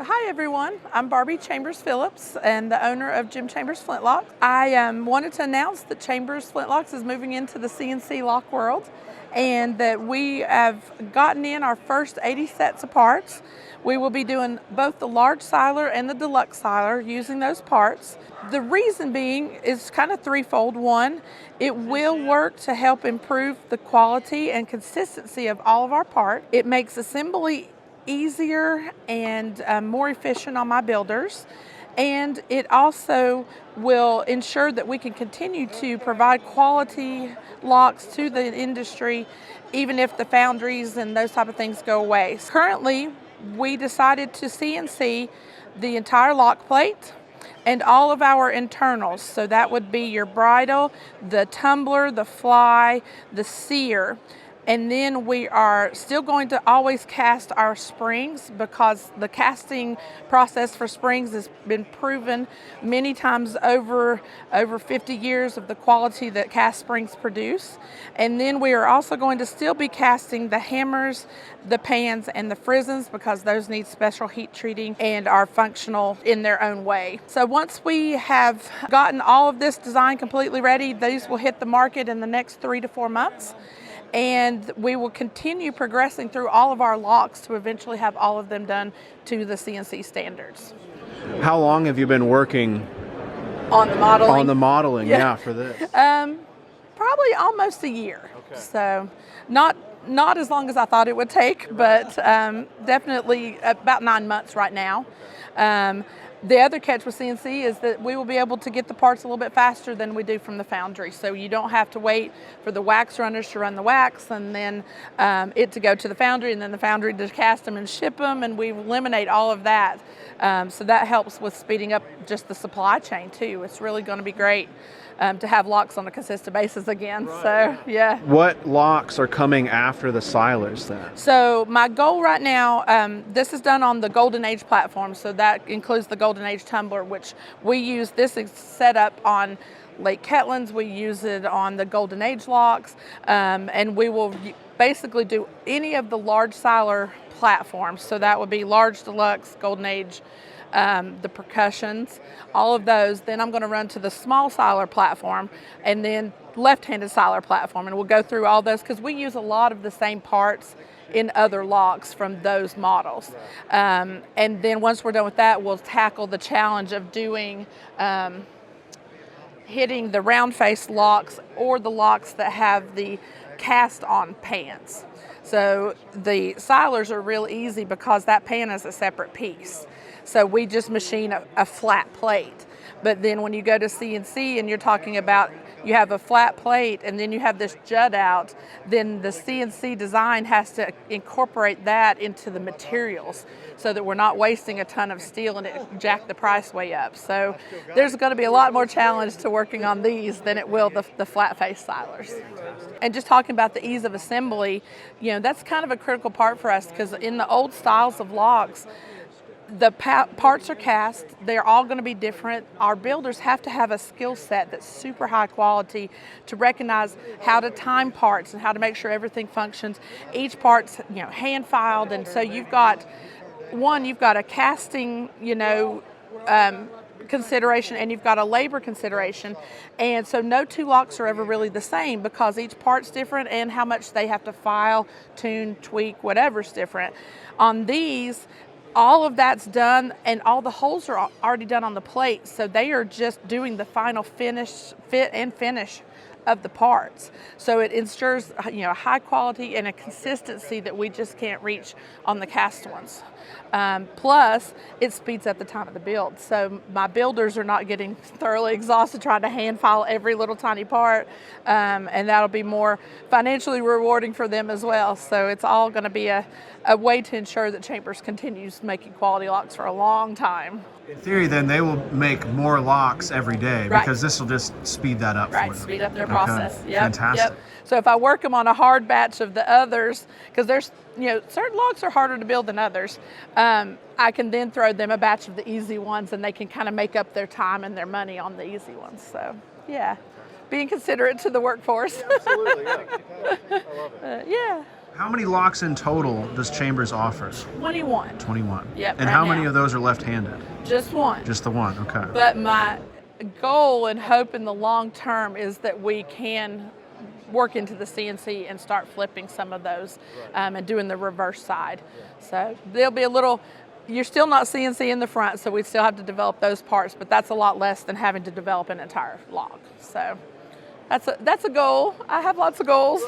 Hi everyone, I'm Barbie Chambers Phillips and the owner of Jim Chambers Flintlocks. I wanted to announce that Chambers Flintlocks is moving into the CNC lock world and that we have gotten in our first 80 sets of parts. We will be doing both the large siler and the deluxe siler using those parts. The reason being is kind of threefold. One, it will work to help improve the quality and consistency of all of our parts. It makes assembly easier and more efficient on my builders, and it also will ensure that we can continue to provide quality locks to the industry even if the foundries and those type of things go away. Currently, we decided to CNC the entire lock plate and all of our internals. So that would be your bridle, the tumbler, the fly, the sear. And then we are still going to always cast our springs because the casting process for springs has been proven many times over 50 years of the quality that cast springs produce. And then we are also going to still be casting the hammers, the pans, and the frizens because those need special heat treating and are functional in their own way. So once we have gotten all of this design completely ready, these will hit the market in the next 3 to 4 months. And we will continue progressing through all of our locks to eventually have all of them done to the CNC standards. How long have you been working on the modeling? On the modeling, yeah, for this. Probably almost a year. Okay. So not as long as I thought it would take, but definitely about 9 months right now. The other catch with CNC is that we will be able to get the parts a little bit faster than we do from the foundry. So you don't have to wait for the wax runners to run the wax and then it to go to the foundry and then the foundry to cast them and ship them, and we eliminate all of that. So that helps with speeding up just the supply chain too. It's really going to be great to have locks on a consistent basis again. Right. So yeah. What locks are coming after the silers then? So my goal right now, this is done on the Golden Age platform. So that includes the Golden Age tumbler, which we use. This is set up on Lake Ketlands. We use it on the Golden Age locks, and we will basically do any of the large siler platforms. So that would be large, deluxe, Golden Age, the percussions, all of those. Then I'm going to run to the small siler platform and then left-handed siler platform, and we'll go through all those because we use a lot of the same parts in other locks from those models. And then once we're done with that, we'll tackle the challenge of doing hitting the round face locks or the locks that have the cast on pans. So the silers are real easy because that pan is a separate piece. So we just machine a flat plate. But then when you go to CNC and you're talking about you have a flat plate and then you have this jut out, then the CNC design has to incorporate that into the materials so that we're not wasting a ton of steel and it jack the price way up. So there's going to be a lot more challenge to working on these than it will the flat face silers. And just talking about the ease of assembly, you know, that's kind of a critical part for us because in the old styles of locks, the parts are cast, they're all going to be different. Our builders have to have a skill set that's super high quality to recognize how to time parts and how to make sure everything functions. Each part's, you know, hand filed, and so you've got a casting, you know, consideration, and you've got a labor consideration, and so no two locks are ever really the same because each part's different and how much they have to file, tune, tweak, whatever's different. On these, all of that's done and all the holes are already done on the plate, so they are just doing the final finish, fit and finish of the parts. So it ensures, you know, high quality and a consistency that we just can't reach on the cast ones. Plus, it speeds up the time of the build. So my builders are not getting thoroughly exhausted trying to hand file every little tiny part, and that'll be more financially rewarding for them as well. So it's all going to be a way to ensure that Chambers continues making quality locks for a long time. In theory, then, they will make more locks every day, right, because this will just speed that up for them. Speed up their process. Yep. Fantastic. Yep. So if I work them on a hard batch of the others, because there's, you know, certain locks are harder to build than others, I can then throw them a batch of the easy ones and they can kind of make up their time and their money on the easy ones. So, yeah, being considerate to the workforce. Yeah, absolutely, yeah. I love it. Yeah. How many locks in total does Chambers offer? 21. 21. Yep, And right how many now. of those are left-handed? Just one. Just the one, okay. But my goal and hope in the long term is that we can work into the CNC and start flipping some of those and doing the reverse side. So there'll be a little, you're still not CNC in the front, so we still have to develop those parts, but that's a lot less than having to develop an entire lock. So that's a goal. I have lots of goals.